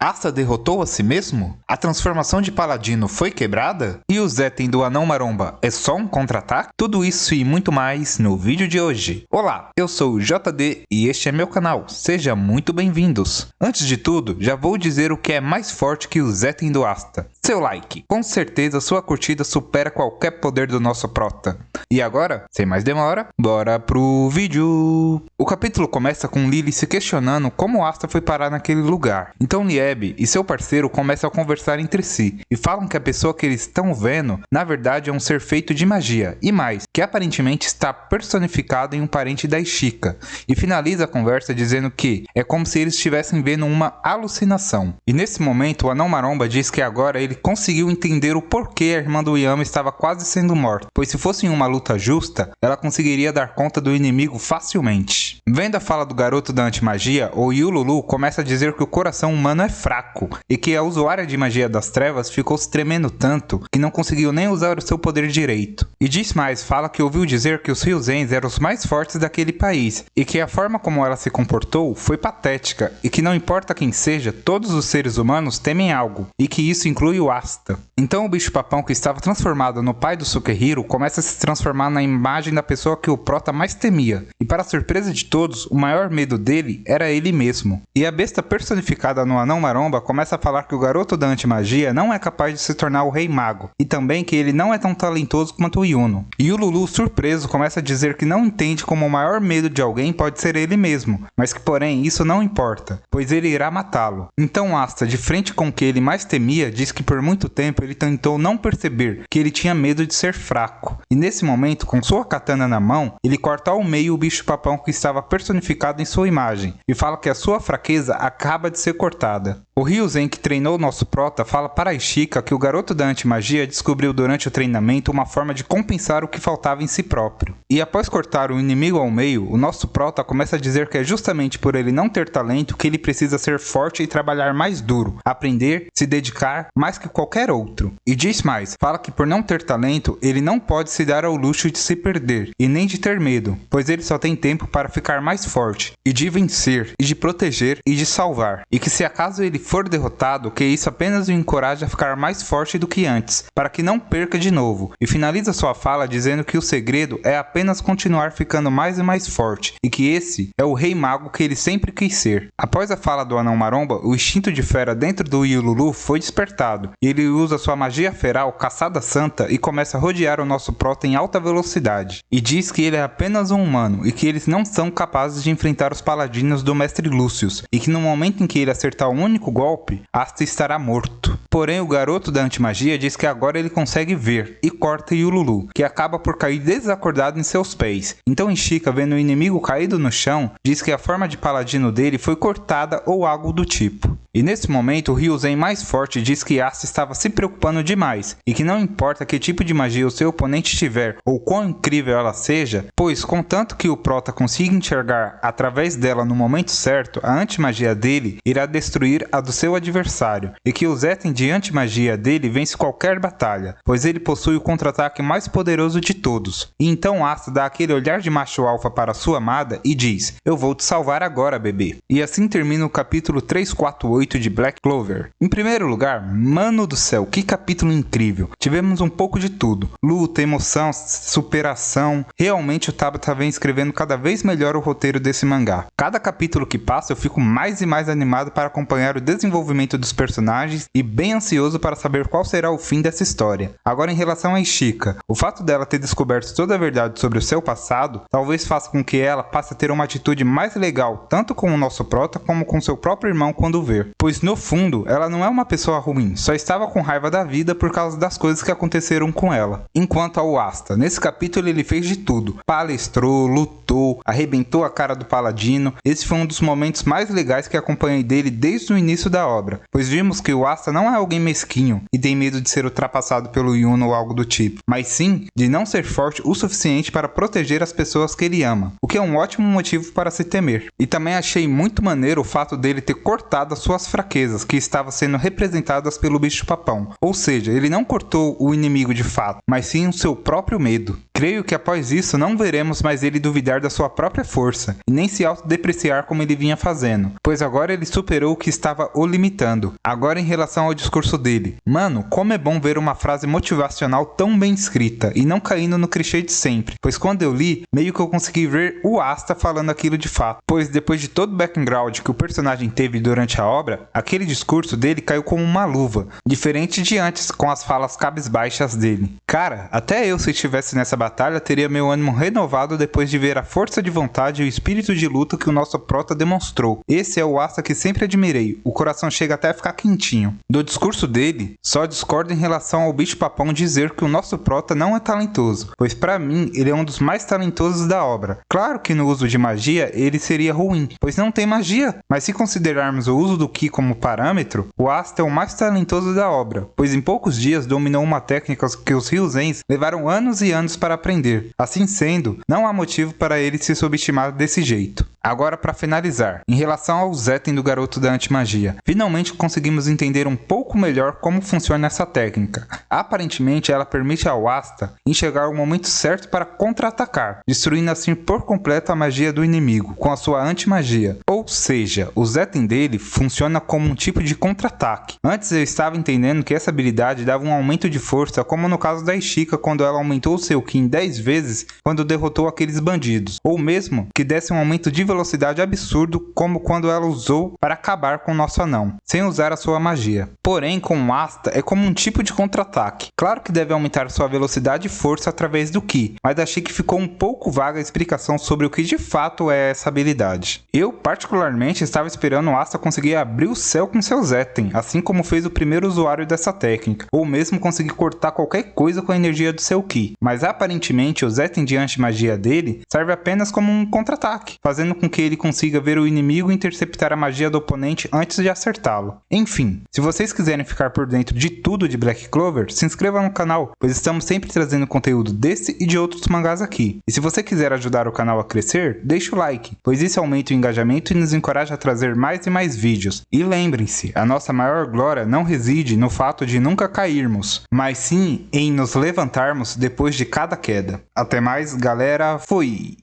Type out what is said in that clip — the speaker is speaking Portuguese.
Asta derrotou a si mesmo? A transformação de Paladino foi quebrada? E o Zetten do Anão Maromba é só um contra-ataque? Tudo isso e muito mais no vídeo de hoje. Olá, eu sou o JD e este é meu canal, sejam muito bem-vindos. Antes de tudo, já vou dizer o que é mais forte que o Zetten do Asta. Seu like, com certeza sua curtida supera qualquer poder do nosso prota. E agora, sem mais demora, bora pro vídeo! O capítulo começa com Lily se questionando como Asta foi parar naquele lugar. Então Lieb e seu parceiro começam a conversar entre si e falam que a pessoa que eles estão vendo na verdade é um ser feito de magia e mais, que aparentemente está personificado em um parente da Ishika. E finaliza a conversa dizendo que é como se eles estivessem vendo uma alucinação. E nesse momento o Anão Maromba diz que agora ele conseguiu entender o porquê a irmã do Yama estava quase sendo morta, pois se fosse em uma luta justa, ela conseguiria dar conta do inimigo facilmente. Vendo a fala do garoto da antimagia, o Yululu começa a dizer que o coração humano é fraco, e que a usuária de magia das trevas ficou se tremendo tanto que não conseguiu nem usar o seu poder direito. E diz mais, fala que ouviu dizer que os Ryuzens eram os mais fortes daquele país, e que a forma como ela se comportou foi patética, e que não importa quem seja, todos os seres humanos temem algo, e que isso inclui o Asta. Então o bicho-papão que estava transformado no pai do Sukehiro começa a se transformar na imagem da pessoa que o prota mais temia, e para surpresa de todos, o maior medo dele era ele mesmo. E a besta personificada no Anão Maromba começa a falar que o garoto da antimagia não é capaz de se tornar o Rei Mago, e também que ele não é tão talentoso quanto o Yuno. E o Lulu, surpreso, começa a dizer que não entende como o maior medo de alguém pode ser ele mesmo, mas que porém isso não importa, pois ele irá matá-lo. Então Asta, de frente com o que ele mais temia, diz que por muito tempo ele tentou não perceber que ele tinha medo de ser fraco. E nesse momento, com sua katana na mão, ele corta ao meio o bicho-papão que estava personificado em sua imagem, e fala que a sua fraqueza acaba de ser cortada. O Ryuzen que treinou nosso prota fala para a Ishika que o garoto da antimagia descobriu durante o treinamento uma forma de compensar o que faltava em si próprio. E após cortar o inimigo ao meio, o nosso prota começa a dizer que é justamente por ele não ter talento que ele precisa ser forte e trabalhar mais duro, aprender, se dedicar mais que qualquer outro. E diz mais, fala que por não ter talento, ele não pode se dar ao luxo de se perder, e nem de ter medo, pois ele só tem tempo para ficar mais forte, e de vencer, e de proteger, e de salvar. E que se acaso ele for derrotado, que isso apenas o encoraja a ficar mais forte do que antes, para que não perca de novo. E finaliza sua fala dizendo que o segredo é apenas continuar ficando mais e mais forte, e que esse é o Rei Mago que ele sempre quis ser. Após a fala do Anão Maromba, o instinto de fera dentro do Yululu foi despertado, e ele usa sua magia feral, Caçada Santa, e começa a rodear o nosso prota em alta velocidade. E diz que ele é apenas um humano, e que eles não são capazes de enfrentar os paladinos do Mestre Lucius, e que no momento em que ele acertar um único golpe, Asta estará morto. Porém, o garoto da antimagia diz que agora ele consegue ver, e corta Yululu, que acaba por cair desacordado em seus pés. Então Ishika, vendo o inimigo caído no chão, diz que a forma de paladino dele foi cortada ou algo do tipo. E nesse momento, o Ryuzen mais forte diz que Asta estava se preocupando demais, e que não importa que tipo de magia o seu oponente tiver, ou quão incrível ela seja, pois contanto que o prota consiga enxergar através dela no momento certo, a antimagia dele irá destruir a do seu adversário, e que o Zetten de antimagia dele vence qualquer batalha, pois ele possui o contra-ataque mais poderoso de todos. E então Asta dá aquele olhar de macho alfa para sua amada e diz: "Eu vou te salvar agora, bebê." E assim termina o capítulo 348 de Black Clover. Em primeiro lugar, mano do céu, que capítulo incrível. Tivemos um pouco de tudo. Luta, emoção, superação. Realmente o Tabata vem escrevendo cada vez melhor o roteiro desse mangá. Cada capítulo que passa eu fico mais e mais animado para acompanhar o desenvolvimento dos personagens e bem ansioso para saber qual será o fim dessa história. Agora em relação a Ishika, o fato dela ter descoberto toda a verdade sobre o seu passado, talvez faça com que ela passe a ter uma atitude mais legal, tanto com o nosso prota como com seu próprio irmão quando o ver. Pois no fundo, ela não é uma pessoa ruim, só estava com raiva da vida por causa das coisas que aconteceram com ela. Enquanto ao Asta, nesse capítulo ele fez de tudo, palestrou, lutou, arrebentou a cara do paladino. Esse foi um dos momentos mais legais que acompanhei dele desde o início da obra, pois vimos que o Asta não é alguém mesquinho e tem medo de ser ultrapassado pelo Yuno ou algo do tipo, mas sim de não ser forte o suficiente para proteger as pessoas que ele ama, o que é um ótimo motivo para se temer. E também achei muito maneiro o fato dele ter cortado as suas fraquezas que estavam sendo representadas pelo bicho-papão, ou seja, ele não cortou o inimigo de fato, mas sim o seu próprio medo. Creio que após isso não veremos mais ele duvidar da sua própria força, e nem se autodepreciar como ele vinha fazendo, pois agora ele superou o que estava o limitando. Agora em relação ao discurso dele, mano, como é bom ver uma frase motivacional tão bem escrita, e não caindo no clichê de sempre, pois quando eu li, meio que eu consegui ver o Asta falando aquilo de fato, pois depois de todo o background que o personagem teve durante a obra, aquele discurso dele caiu como uma luva, diferente de antes com as falas cabisbaixas dele. Cara, até eu se estivesse nessa batalha teria meu ânimo renovado depois de ver a força de vontade e o espírito de luta que o nosso prota demonstrou. Esse é o Asta que sempre admirei, o coração chega até a ficar quentinho. Do discurso dele, só discordo em relação ao bicho papão dizer que o nosso prota não é talentoso, pois para mim ele é um dos mais talentosos da obra. Claro que no uso de magia ele seria ruim, pois não tem magia, mas se considerarmos o uso do Ki como parâmetro, o Asta é o mais talentoso da obra, pois em poucos dias dominou uma técnica que os Ryuzens levaram anos e anos para aprender. Assim sendo, não há motivo para ele se subestimar desse jeito. Agora para finalizar, em relação ao Zetten do garoto da antimagia, finalmente conseguimos entender um pouco melhor como funciona essa técnica. Aparentemente ela permite ao Asta enxergar o momento certo para contra-atacar, destruindo assim por completo a magia do inimigo, com a sua antimagia. Ou seja, o Zetten dele funciona como um tipo de contra-ataque. Antes eu estava entendendo que essa habilidade dava um aumento de força, como no caso da Ishika quando ela aumentou o seu Ki em 10 vezes quando derrotou aqueles bandidos, ou mesmo que desse um aumento de velocidade absurdo como quando ela usou para acabar com o nosso anão, sem usar a sua magia. Porém, com o Asta é como um tipo de contra-ataque. Claro que deve aumentar sua velocidade e força através do Ki, mas achei que ficou um pouco vaga a explicação sobre o que de fato é essa habilidade. Eu particularmente estava esperando o Asta conseguir abrir o céu com seu Zetten, assim como fez o primeiro usuário dessa técnica, ou mesmo conseguir cortar qualquer coisa com a energia do seu Ki, mas aparentemente o Zetten de anti-magia dele serve apenas como um contra-ataque, fazendo com que ele consiga ver o inimigo e interceptar a magia do oponente antes de acertá-lo. Enfim, se vocês quiserem ficar por dentro de tudo de Black Clover, se inscreva no canal, pois estamos sempre trazendo conteúdo desse e de outros mangás aqui. E se você quiser ajudar o canal a crescer, deixa o like, pois isso aumenta o engajamento e nos encoraja a trazer mais e mais vídeos. E lembrem-se, a nossa maior glória não reside no fato de nunca cairmos, mas sim em nos levantarmos depois de cada queda. Até mais, galera, fui!